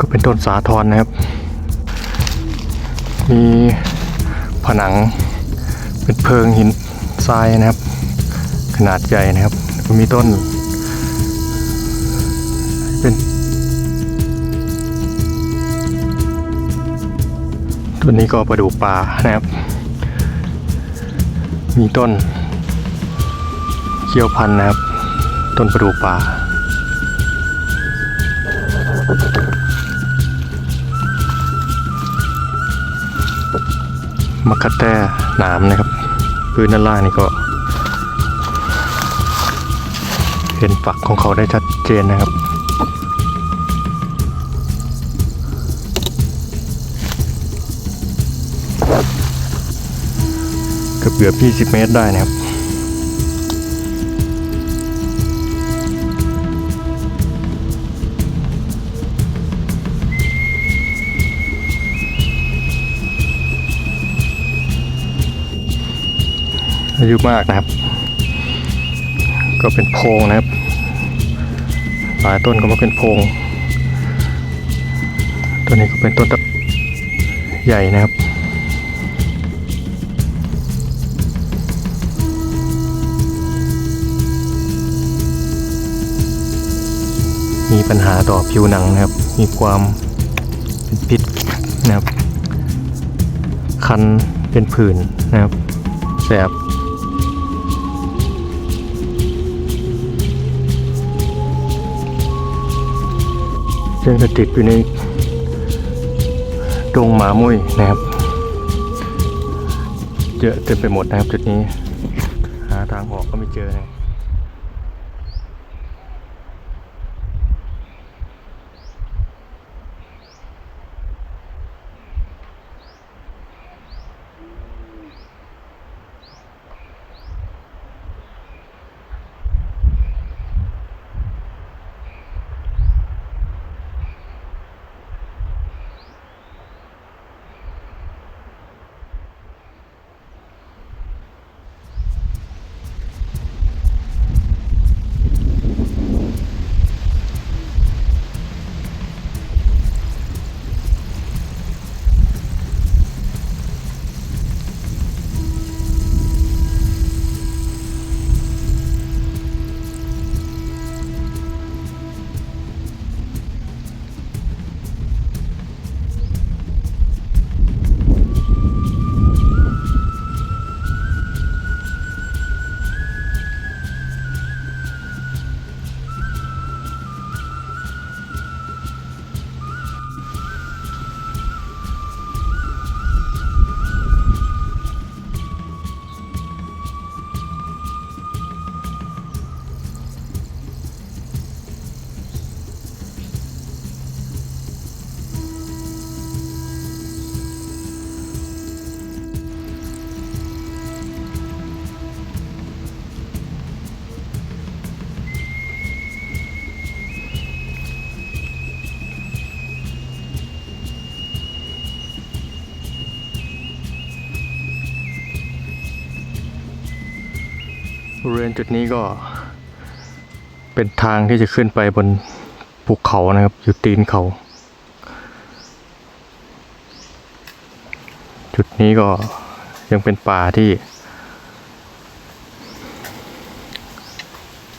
ก็เป็นต้นสาทรนะครับมีผนังเป็นเพิงหินทรายนะครับขนาดใหญ่นะครับก็มีต้นเป็นต้นนี้ก็ประดู่ป่านะครับมีต้นเขี้ยวพันธุ์นะครับต้นประดู่ป่ามะขะแต้หนามนะครับพื้นด้านล่างนี่ก็เห็นฝักของเขาได้ชัดเจนนะครับเกือบ20 เมตรได้นะครับอายุมากนะครับก็เป็นโพรงนะครับหลายต้นก็มาเป็นโพรงตัวนี้ก็เป็นต้นใหญ่นะครับมีปัญหาต่อผิวหนังนะครับมีความเป็นพิษนะครับคันเป็นผื่นนะครับแสบยังจะติดอยู่ในดงหมามุ้ยนะครับเยอะเต็มไปหมดนะครับจุดนี้หาทางออกก็ไม่เจอนะบริเวณจุดนี้ก็เป็นทางที่จะขึ้นไปบนภูเขานะครับอยู่ตีนเขาจุดนี้ก็ยังเป็นป่าที่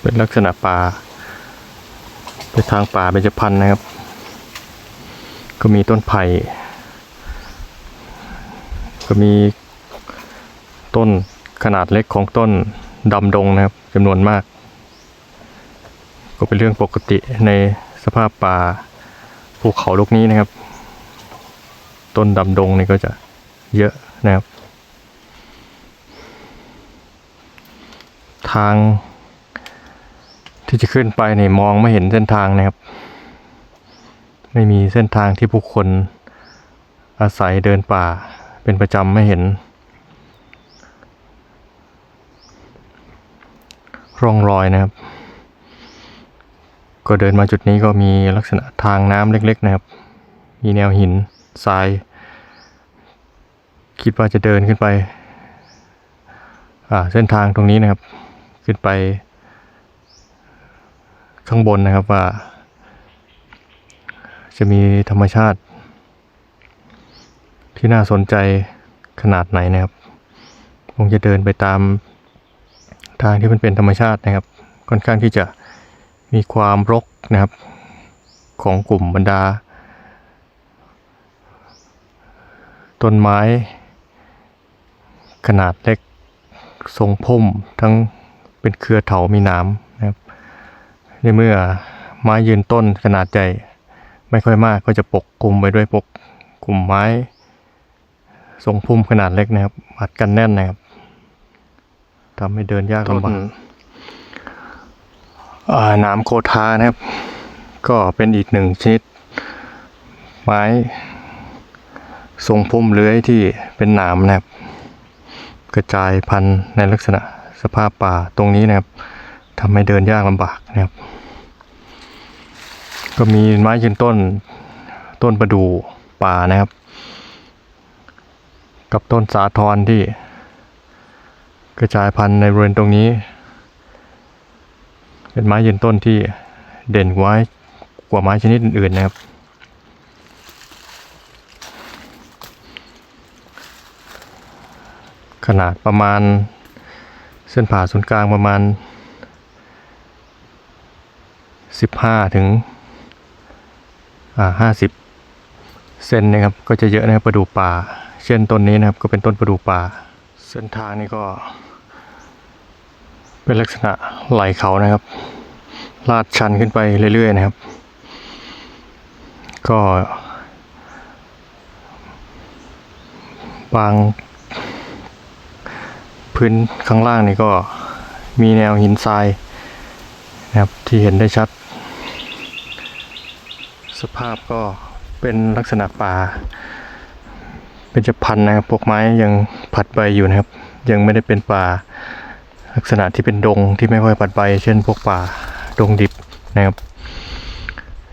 เป็นลักษณะป่าเป็นทางป่าเบญจพรรณนะครับก็มีต้นไผ่ก็มีต้นขนาดเล็กของต้นดำดงนะครับจำนวนมากก็เป็นเรื่องปกติในสภาพป่าภูเขาลูกนี้นะครับต้นดำดงนี่ก็จะเยอะนะครับทางที่จะขึ้นไปเนี่ยมองไม่เห็นเส้นทางนะครับไม่มีเส้นทางที่ผู้คนอาศัยเดินป่าเป็นประจำไม่เห็นร่องรอยนะครับก็เดินมาจุดนี้ก็มีลักษณะทางน้ำเล็กๆนะครับมีแนวหินทรายคิดว่าจะเดินขึ้นไปเส้นทางตรงนี้นะครับขึ้นไปข้างบนนะครับว่า จะมีธรรมชาติที่น่าสนใจขนาดไหนนะครับคงจะเดินไปตามทางที่มันเป็นธรรมชาตินะครับค่อนข้างที่จะมีความรกนะครับของกลุ่มบรรดาต้นไม้ขนาดเล็กทรงพุ่มทั้งเป็นเครือเถามีหนามนะครับในเมื่อไม้ยืนต้นขนาดใหญ่ไม่ค่อยมากก็จะปกคลุมไปด้วยปกกลุ่มไม้ทรงพุ่มขนาดเล็กนะครับอัดกันแน่นนะครับทำให้เดินยากลำบากหนามโคทานะครับก็เป็นอีกหนึ่งชนิดไม้ทรงพุ่มเลื้อยที่เป็นหนามนะครับกระจายพันธุ์ในลักษณะสภาพป่าตรงนี้นะครับทำให้เดินยากลำบากนะครับก็มีไม้ยืนต้นประดู่ป่านะครับกับต้นสาทรที่กระจายพันธุ์ในบริเวณตรงนี้เป็นไม้ยืนต้นที่เด่นกว่าไม้ชนิดอื่นๆนะครับขนาดประมาณเส้นผ่าศูนย์กลางประมาณ15ถึง50เซนนะครับก็จะเยอะนะครับประดู่ป่าเช่นต้นนี้นะครับก็เป็นต้นประดู่ป่าเส้นทางนี้ก็เป็นลักษณะไหลเขานะครับลาดชันขึ้นไปเรื่อยๆนะครับก็บางพื้นข้างล่างนี่ก็มีแนวหินทรายนะครับที่เห็นได้ชัดสภาพก็เป็นลักษณะป่าเป็นจะพันนะครับพวกไม้ยังผัดใบอยู่นะครับยังไม่ได้เป็นป่าลักษณะที่เป็นดงที่ไม่ค่อยผัดใบเช่นพวกป่าดงดิบนะครับ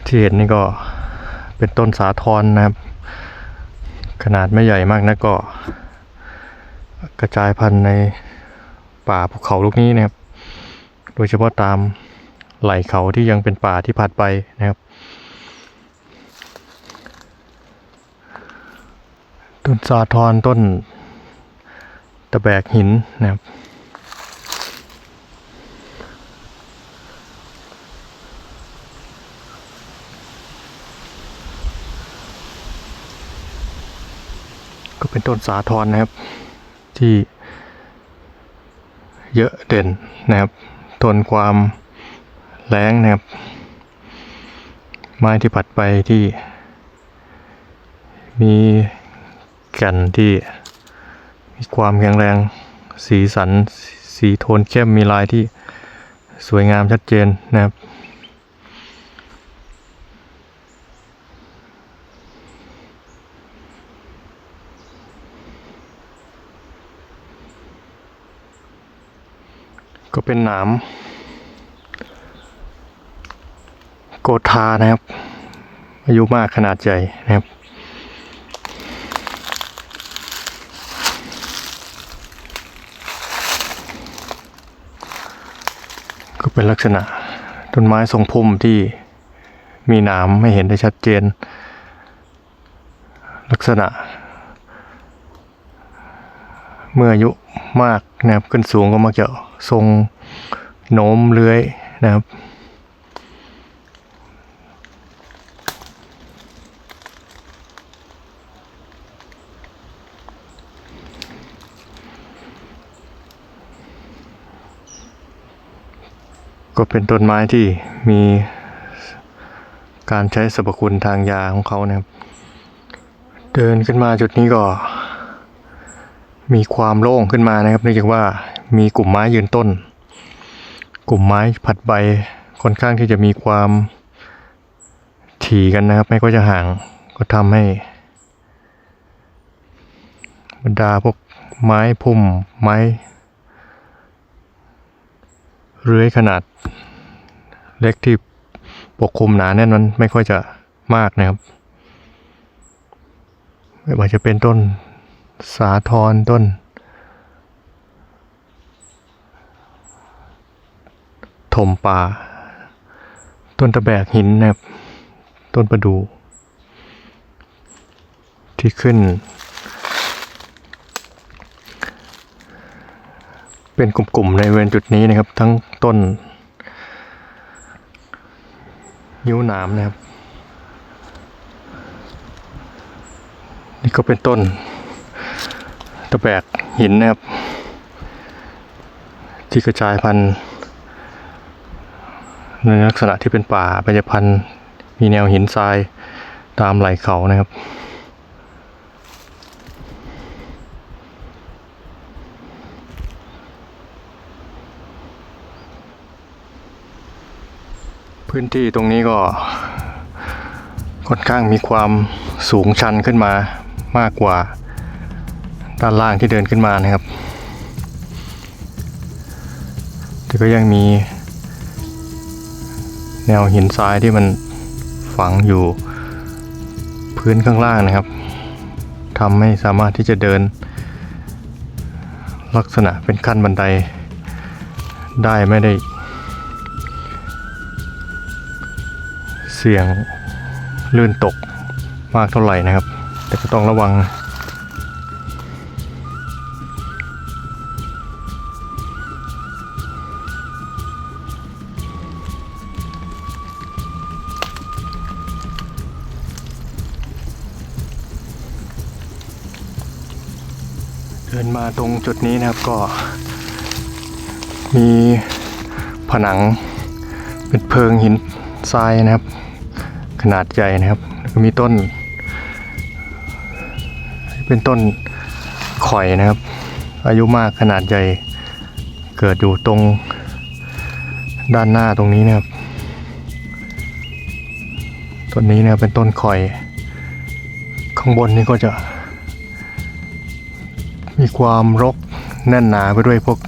ที่เห็นนี่ก็เป็นต้นสาทรนะครับขนาดไม่ใหญ่มากนะก็กระจายพันธุ์ในป่าภูเขาลูกนี้นะครับโดยเฉพาะตามไหล่เขาที่ยังเป็นป่าที่ผัดใบนะครับต้นสาทรต้นตะแบกหินนะครับก็เป็นต้นสาทรนะครับที่เยอะเด่นนะครับทนความแล้งนะครับไม้ที่ผัดใบที่มีแก่นที่มีความแข็งแรงสีสันสีโทนเข้มมีลายที่สวยงามชัดเจนนะครับก็เป็นหนามโกธานะครับอายุมากขนาดใหญ่นะครับก็เป็นลักษณะต้นไม้ทรงพุ่มที่มีหนามไม่เห็นได้ชัดเจนลักษณะเมื่ออายุมากนะครับขึ้นสูงก็มักจะทรงโน้มเลื้อยนะครับก็เป็นต้นไม้ที่มีการใช้สรรพคุณทางยาของเขานะครับเดินขึ้นมาจุดนี้ก็มีความโล่งขึ้นมานะครับเนื่องจากว่ามีกลุ่มไม้ยืนต้นกลุ่มไม้ผัดใบค่อนข้างที่จะมีความถี่กันนะครับไม่ก็จะห่างก็ทำให้บรรดาพวกไม้พุ่มไม้เลื้อยขนาดเล็กที่ปกคลุมหนาแน่นมันไม่ค่อยจะมากนะครับไม่ว่าจะเป็นต้นสาทรต้นถมป่าต้นตะแบกหินนะครับต้นประดู่ ที่ขึ้นเป็นกลุ่มๆในบริเวณจุดนี้นะครับทั้งต้นยิ้วหนามนะครับนี่ก็เป็นต้นตะแบกหินนะครับที่กระจายพันธุ์ในลักษณะที่เป็นป่าบรรยพันธุ์มีแนวหินทรายตามไหล่เขานะครับพื้นที่ตรงนี้ก็ค่อนข้างมีความสูงชันขึ้นมามากกว่าด้านล่างที่เดินขึ้นมานะครับแต่ก็ยังมีแนวหินทรายที่มันฝังอยู่พื้นข้างล่างนะครับทำให้สามารถที่จะเดินลักษณะเป็นขั้นบันไดได้ไม่ได้เสี่ยงลื่นตกมากเท่าไหร่นะครับแต่ก็ต้องระวังเดินมาตรงจุดนี้นะครับก็มีผนังเป็นเพิงหินทรายนะครับขนาดใหญ่นะครับแล้วก็มีต้นเป็นต้นข่อยนะครับอายุมากขนาดใหญ่เกิดอยู่ตรงด้านหน้าตรงนี้นะครับต้นนี้นะครับเป็นต้นข่อยข้างบนนี้ก็จะมีความรกแน่นหนาไปด้วยพวก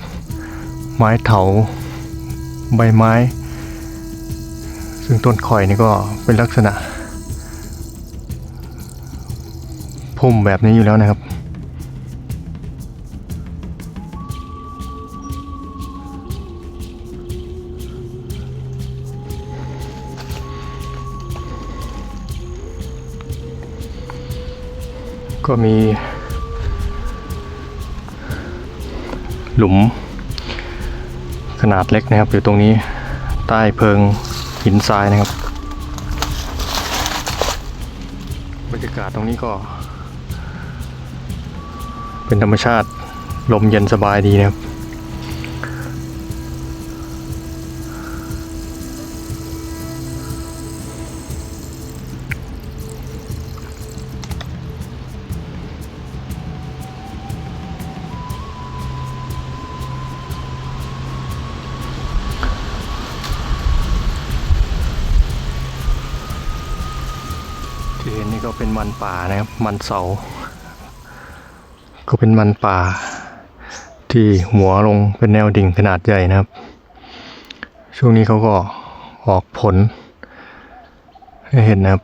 ไม้เถาใบไม้ซึ่งต้นข่อยนี่ก็เป็นลักษณะพุ่มแบบนี้อยู่แล้วนะครับก็มีหลุมขนาดเล็กนะครับอยู่ตรงนี้ใต้เพิงหินทรายนะครับบรรยากาศตรงนี้ก็เป็นธรรมชาติลมเย็นสบายดีนะครับที่เห็นนี่ก็เป็นมันป่านะครับมันเสาก็เป็นมันป่าที่หัวลงเป็นแนวดิ่งขนาดใหญ่นะครับช่วงนี้เขาก็ออกผลให้เห็นนะครับ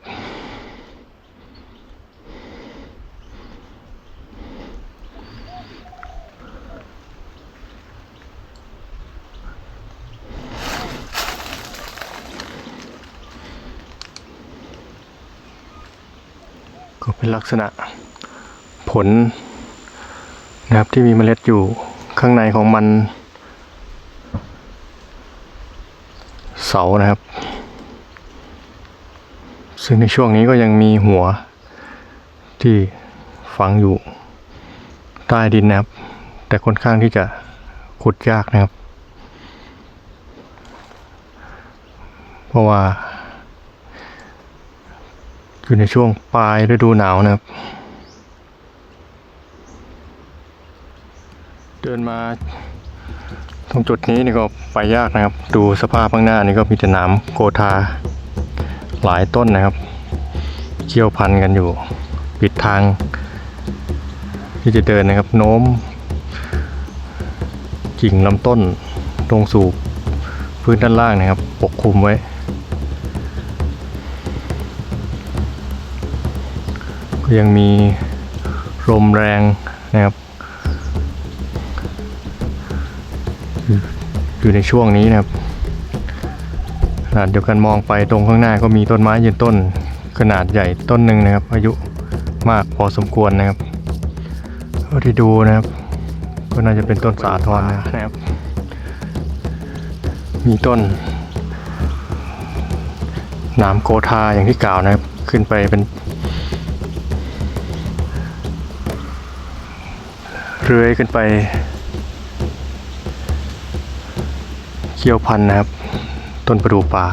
ก็เป็นลักษณะผลนะครับที่มีเมล็ดอยู่ข้างในของมันเสานะครับซึ่งในช่วงนี้ก็ยังมีหัวที่ฝังอยู่ใต้ดินนะครับแต่ค่อนข้างที่จะขุดยากนะครับเพราะว่าอยู่ในช่วงปลายฤดูหนาวนะครับเดินมาตรงจุดนี้นี่ก็ไปยากนะครับดูสภาพข้างหน้านี่ก็มีแต่หนามโกธาหลายต้นนะครับเกี่ยวพันกันอยู่ปิดทางที่จะเดินนะครับโน้มกิ่งลำต้นลงสู่พื้นด้านล่างนะครับปกคลุมไว้ก็ยังมีลมแรงนะครับอยู่ในช่วงนี้นะครับขนาดเดียวกันมองไปตรงข้างหน้าก็มีต้นไม้ยืนต้นขนาดใหญ่ต้นหนึ่งนะครับอายุ มากพอสมควรนะครับเท่าที่ดูนะครับก็น่าจะเป็นต้นสาทรนะครับมีต้นหนามโกธาอย่างที่กล่าวนะครับขึ้นไปเป็นเลื้อยขึ้นไปเขี้ยวพันธุ์นะครับต้นประดู่ป่า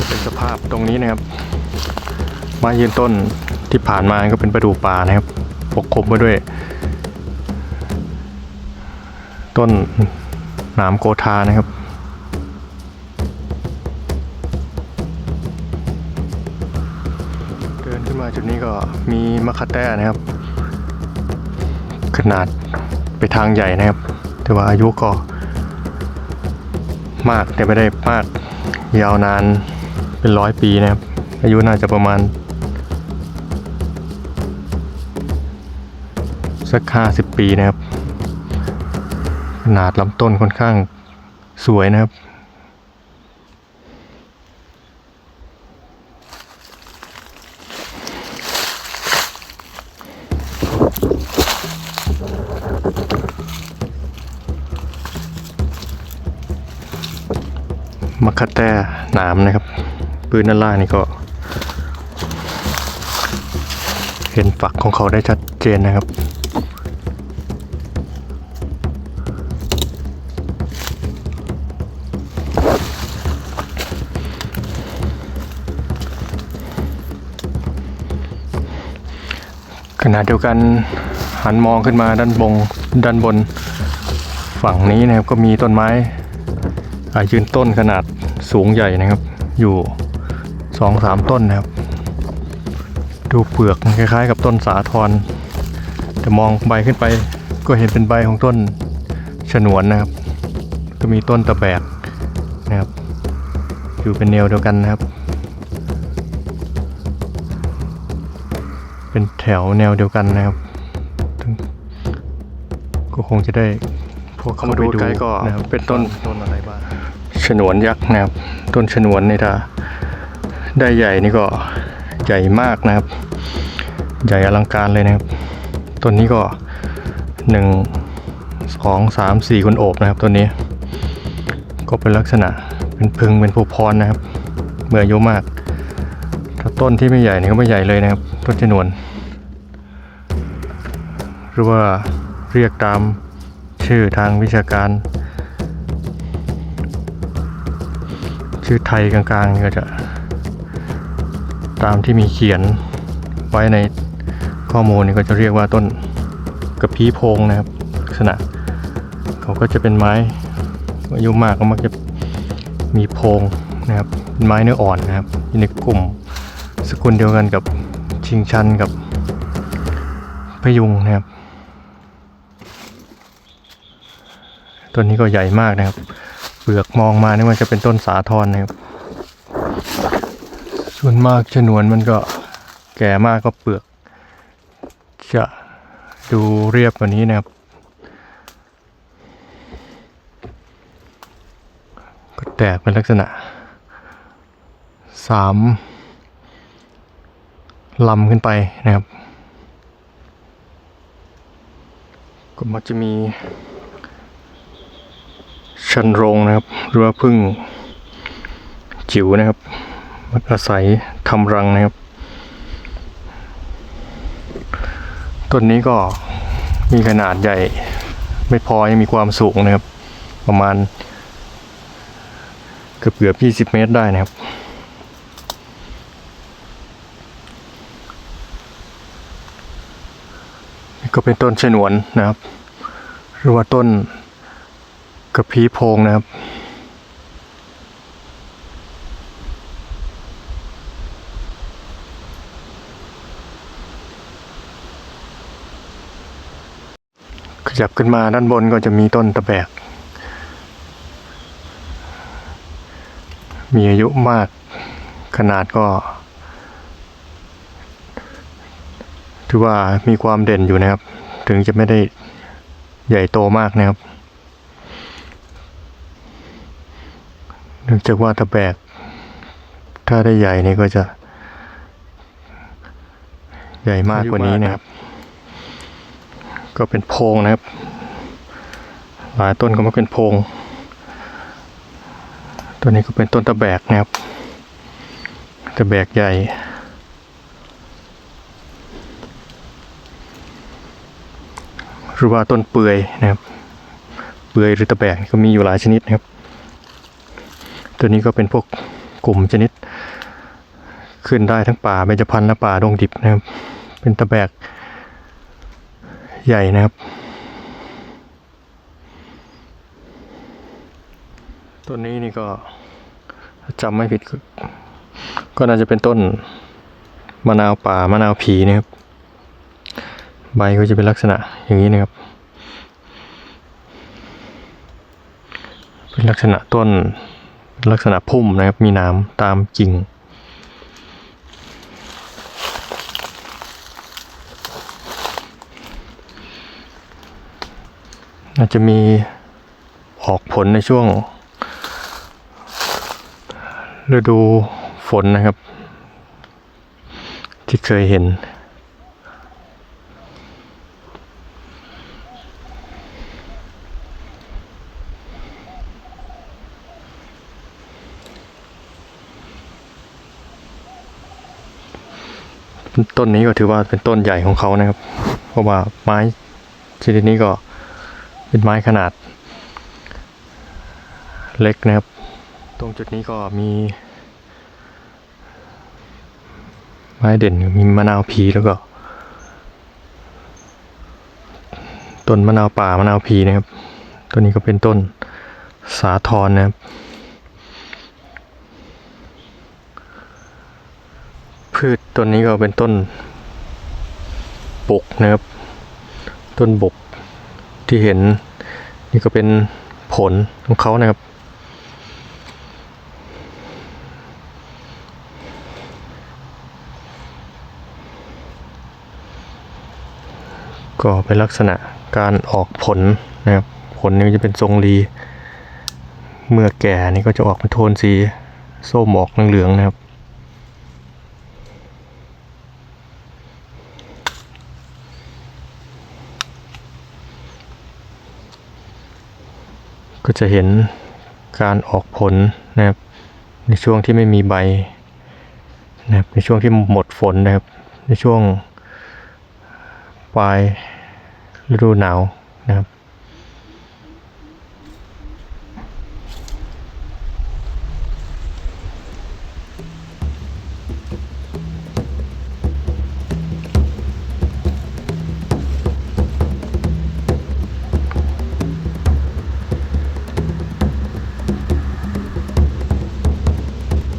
เป็นสภาพตรงนี้นะครับไม้ยืนต้นที่ผ่านมาก็เป็นประดู่ป่านะครับปกคลุมไปด้วยต้นหนามโกธานะครับเดินขึ้นมาจุดนี้ก็มีมะขะแต้นะครับขนาดไปทางใหญ่นะครับแต่ว่าอายุก็มากแต่ไม่ได้มากยาวนานเป็น100 ปีนะครับอายุน่าจะประมาณสัก50 ปีนะครับขนาดลำต้นค่อนข้างสวยนะครับมะขะแต้หนามนะครับปืนด้านล่างนี่ก็เห็นฝักของเขาได้ชัดเจนนะครับขณะเดียวกันหันมองขึ้นมาด้านบนฝั่งนี้นะครับก็มีต้นไม้ยืนต้นขนาดสูงใหญ่นะครับอยู่ 2-3 ต้นนะครับดูเปลือกคล้ายๆกับต้นสาทรแต่มองใบขึ้นไปก็เห็นเป็นใบของต้นฉนวนนะครับก็มีต้นตะแบกนะครับอยู่เป็นแนวเดียวกันนะครับเป็นแถวแนวเดียวกันนะครับก็คงจะได้พวกเข้ามาดูไกลก็เป็นต้นอะไรบ้างฉนวนยักษ์นะครับต้นฉนวนนี่ถ้าได้ใหญ่นี่ก็ใหญ่มากนะครับใหญ่อลังการเลยนะครับต้นนี้ก็1 2 3 4คนโอบนะครับต้นนี้ก็เป็นลักษณะเป็นพึงเป็นภูพรนะครับเมื่ออายุมากถ้าต้นที่ไม่ใหญ่นี่ก็ไม่ใหญ่เลยนะครับต้นฉนวนหรือว่าเรียกตามชื่อทางวิชาการชื่อไทยกลางๆนี่ก็จะตามที่มีเขียนไว้ในข้อมูลนี่ก็จะเรียกว่าต้นกระพี้โพงนะครับลักษณะเขาก็จะเป็นไม้อายุมากก็มักจะมีโพงนะครับเป็นไม้เนื้ออ่อนนะครับอยู่ในกลุ่มสกุลเดียวกันกับชิงชันกับพยุงนะครับต้นนี้ก็ใหญ่มากนะครับเปลือกมองมานี่มันจะเป็นต้นสาทรนะครับส่วนมากฉนวนมันก็แก่มากก็เปลือกจะดูเรียบกว่านี้นะครับก็แตกเป็นลักษณะ3 ลำขึ้นไปนะครับก็มักจะมีชันโรงนะครับหรือว่าพึ่งจิ๋วนะครับมันอาศัยทำรังนะครับต้นนี้ก็มีขนาดใหญ่ไม่พอยังมีความสูงนะครับประมาณเกือบ20 เมตรได้นะครับนี่ก็เป็นต้นฉนวนนะครับหรือว่าต้นกระพี้โพงนะครับขยับขึ้นมาด้านบนก็จะมีต้นตะแบกมีอายุมากขนาดก็ถือว่ามีความเด่นอยู่นะครับ ถึงจะไม่ได้ใหญ่โตมากนะครับเนื่องจากว่าตะแบกถ้าได้ใหญ่นี่ก็จะใหญ่มากกว่านี้นะครับก็เป็นโพรงนะครับหลายต้นก็มาเป็นโพรงตัวนี้ก็เป็นต้นตะแบกนะครับตะแบกใหญ่หรือว่าต้นเปื่อยนะครับเปื่อยหรือตะแบกก็มีอยู่หลายชนิดนะครับตัวนี้ก็เป็นพวกกลุ่มชนิดขึ้นได้ทั้งป่าเบญจพรรณและป่าดงดิบนะครับเป็นตะแบกใหญ่นะครับต้นนี้นี่ก็จำไม่ผิดก็น่าจะเป็นต้นมะนาวป่ามะนาวผีนะครับใบก็จะเป็นลักษณะอย่างนี้นะครับเป็นลักษณะต้นลักษณะพุ่มนะครับมีหนามตามกิ่งอาจจะมีออกผลในช่วงฤดูฝนนะครับที่เคยเห็นต้นนี้ก็ถือว่าเป็นต้นใหญ่ของเขานะครับเพราะว่าไม้ชนิดนี้ก็เป็นไม้ขนาดเล็กนะครับตรงจุดนี้ก็มีไม้เด่นมีมะนาวผีแล้วก็ต้นมะนาวป่ามะนาวผีนะครับต้นนี้ก็เป็นต้นสาธรนะครับพืชต้นนี้ก็เป็นต้นบกนะครับต้นบกที่เห็นนี่ก็เป็นผลของเขานะครับก็เป็นลักษณะการออกผลนะครับผลนี้จะเป็นทรงรีเมื่อแก่นี่ก็จะออกเป็นโทนสีส้มออกเหลืองๆนะครับก็จะเห็นการออกผลนะครับในช่วงที่ไม่มีใบนะครับในช่วงที่หมดฝนนะครับในช่วงปลายฤดูหนาวนะครับ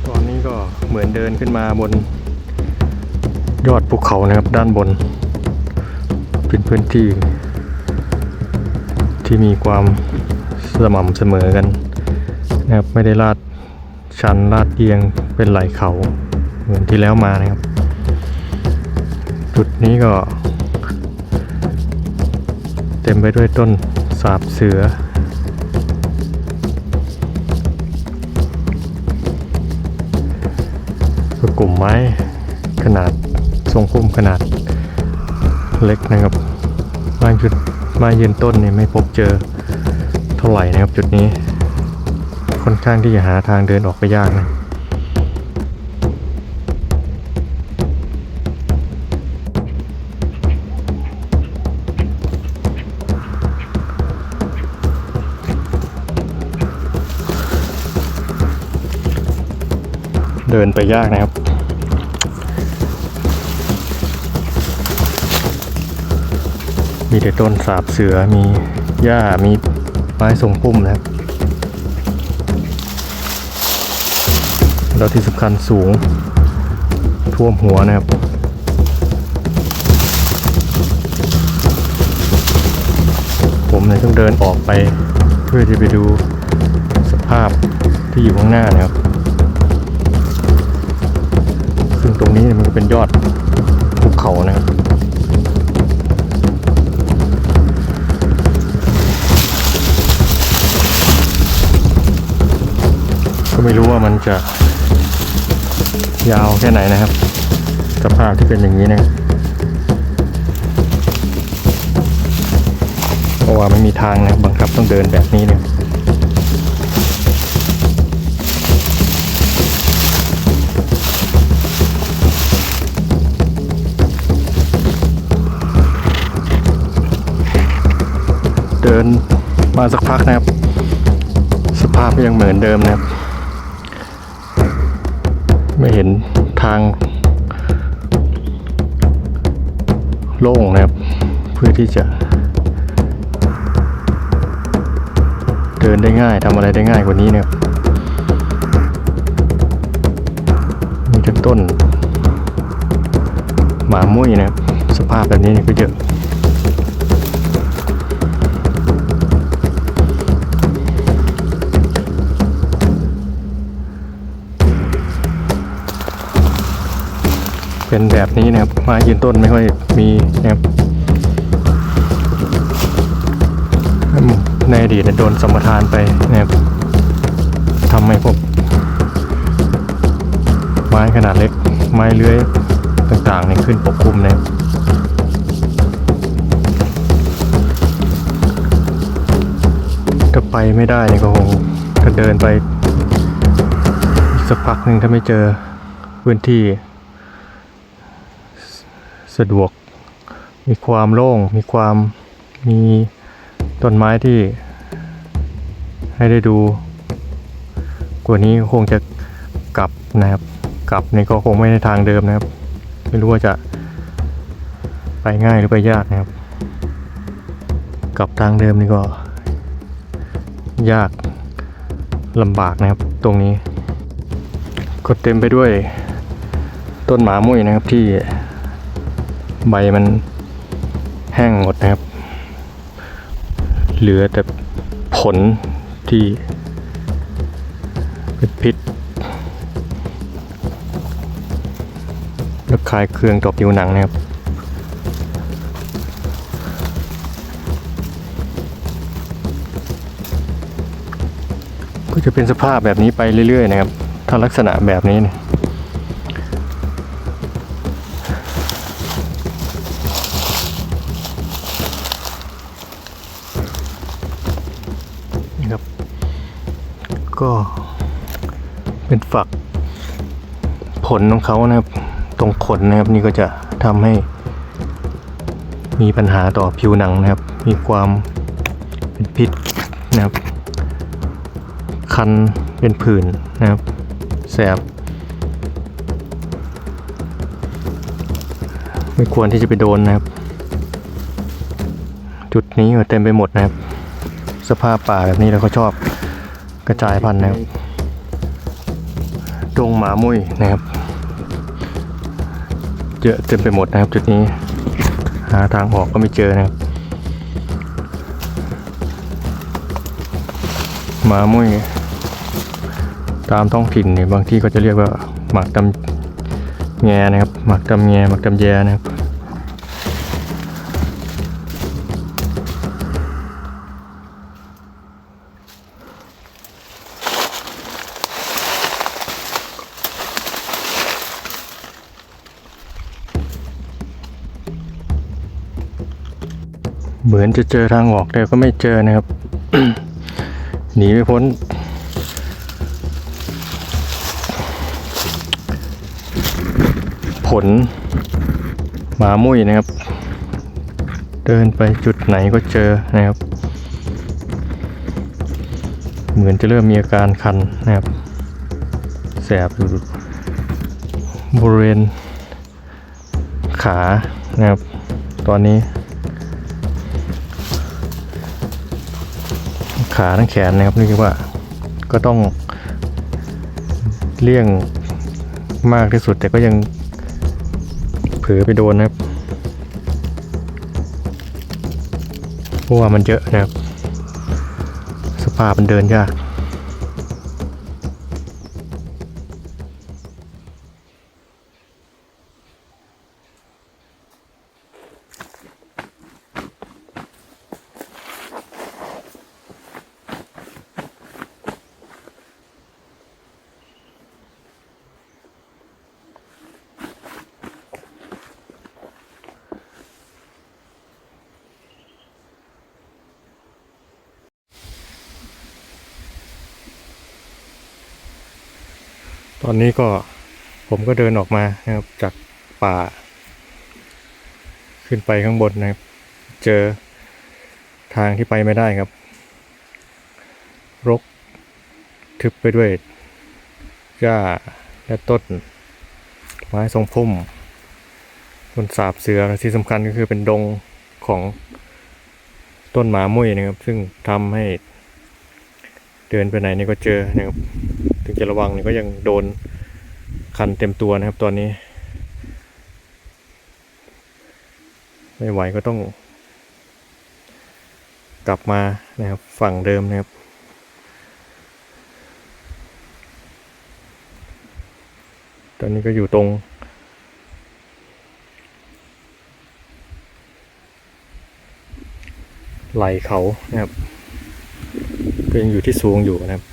ตอนนี้ก็เหมือนเดินขึ้นมาบนยอดภูเขานะครับด้านบนเป็นพื้นที่ที่มีความสม่ำเสมอกันนะครับไม่ได้ลาดชันลาดเอียงเป็นไหล่เขาเหมือนที่แล้วมานะครับจุดนี้ก็เต็มไปด้วยต้นสาบเสือกลุ่มไม้ขนาดทรงพุ่มขนาดเล็กนะครับไม้ยืนต้นนี่ไม่พบเจอเท่าไหร่นะครับจุดนี้ค่อนข้างที่จะหาทางเดินออกไปยากนะเดินไปยากนะครับมีแต่ต้นสาบเสือมีหญ้ามีไม้ทรงพุ่มนะครับแล้วที่สำคัญสูงท่วมหัวนะครับผมเลยต้องเดินออกไปเพื่อจะไปดูสภาพที่อยู่ข้างหน้านะครับซึ่งตรงนี้มันก็เป็นยอดภูเขานะครับ ก็ไม่รู้ว่ามันจะยาวแค่ไหนนะครับสภาพที่เป็นอย่างนี้นะเพราะว่าไม่มีทางนะบังคับต้องเดินแบบนี้เนี่ยเดินมาสักพักนะครับสภาพก็ยังเหมือนเดิมนะครับไม่เห็นทางโล่งนะครับเพื่อที่จะเดินได้ง่ายทำอะไรได้ง่ายกว่านี้นะครับมีทั้งต้นหมามุ้ยนะครับสภาพแบบนี้ก็เยอะเป็นแบบนี้นะครับไม้ยืนต้นไม่ค่อยมีนะครับในอดีตโดนสัมปทานไปนะครับทำให้พวกไม้ขนาดเล็กไม้เลื้อยต่างๆเนี่ยขึ้นปกคลุมนะครับถ้าไปไม่ได้เนี่ยก็คงจะเดินไปสักพักหนึ่งถ้าไม่เจอพื้นที่สะดวกมีความโล่งมีต้นไม้ที่ให้ได้ดูกว่านี้คงจะกลับนะครับกลับนี่ก็คงไม่ในทางเดิมนะครับไม่รู้ว่าจะไปง่ายหรือไปยากนะครับกลับทางเดิมนี่ก็ยากลำบากนะครับตรงนี้ก็เต็มไปด้วยต้นหมามุ้ยนะครับที่ใบมันแห้งหมดนะครับเหลือแต่ผลที่เป็นพิษแล้วคลายเครื่องต่อผิวหนังนะครับก็จะเป็นสภาพแบบนี้ไปเรื่อยๆนะครับถ้าลักษณะแบบนี้เนี่ยครับก็เป็นฝักผลของเขานะครับตรงขนนะครับนี่ก็จะทำให้มีปัญหาต่อผิวหนังนะครับมีความเป็นพิษนะครับคันเป็นผื่นนะครับแสบไม่ควรที่จะไปโดนนะครับจุดนี้เต็มไปหมดนะครับสภาพป่าแบบนี้เราก็ชอบกระจายพันธุ์นะครับดงหมามุ้ยนะครับเยอะเต็มไปหมดนะครับจุดนี้หาทางออกก็ไม่เจอนะครับหมามุ้ยตามท้องถิ่นเนี่ยบางที่ก็จะเรียกว่าหมากตำแงนะครับหมากตำแงหมากตำแยนะครับเหมือนจะเจอทางออกแต่ก็ไม่เจอนะครับ หนีไม่พ้นผลหมามุ้ยนะครับเดินไปจุดไหนก็เจอนะครับเหมือนจะเริ่มมีอาการคันนะครับแสบอยู่บริเวณขานะครับตอนนี้ขาทั้งแขนนะครับเรียกว่าก็ต้องเลี่ยงมากที่สุดแต่ก็ยังเผลอไปโดนนะครับเพราะว่ามันเยอะนะครับสภาพมันเดินยาก ตอนนี้ก็ผมก็เดินออกมานะครับจากป่า ขึ้นไปข้างบนนะครับ เจอทางที่ไปไม่ได้ครับ รกทึบไปด้วยหญ้าและต้นไม้ทรงพุ่มต้นสาบเสือและที่สำคัญก็คือเป็นดงของต้นหมามุ้ยนะครับ ซึ่งทำให้เดินไปไหนนี่ก็เจอนะครับ ถึงจะระวังนี่ก็ยังโดนคันเต็มตัวนะครับตอนนี้ ไม่ไหวก็ต้องกลับมานะครับฝั่งเดิมนะครับ ตอนนี้ก็อยู่ตรงไหล่เขานะครับก็ยังอยู่ที่สูงอยู่นะครับ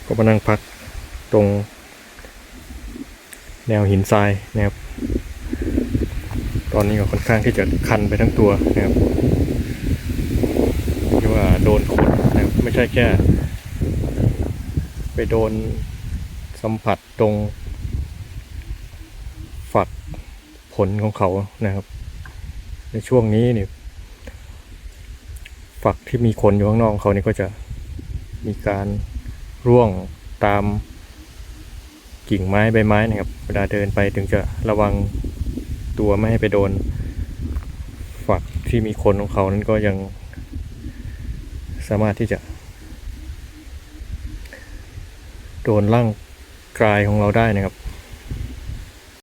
ก็มานั่งพักตรงแนวหินทรายนะครับ ตอนนี้ก็ค่อนข้างที่จะคันไปทั้งตัวนะครับที่ว่าโดนขนนะครับไม่ใช่แค่ไปโดนสัมผัสตรงฝักผลของเขานะครับ ในช่วงนี้นี่ฝักที่มีขนอยู่ข้างนอกเขานี่ก็จะมีการร่วงตามกิ่งไม้ใบไม้นะครับเวลาเดินไปถึงจะระวังตัวไม่ให้ไปโดนฝักที่มีขนของเขานั้นก็ยังสามารถที่จะโดนร่างกายของเราได้นะครับ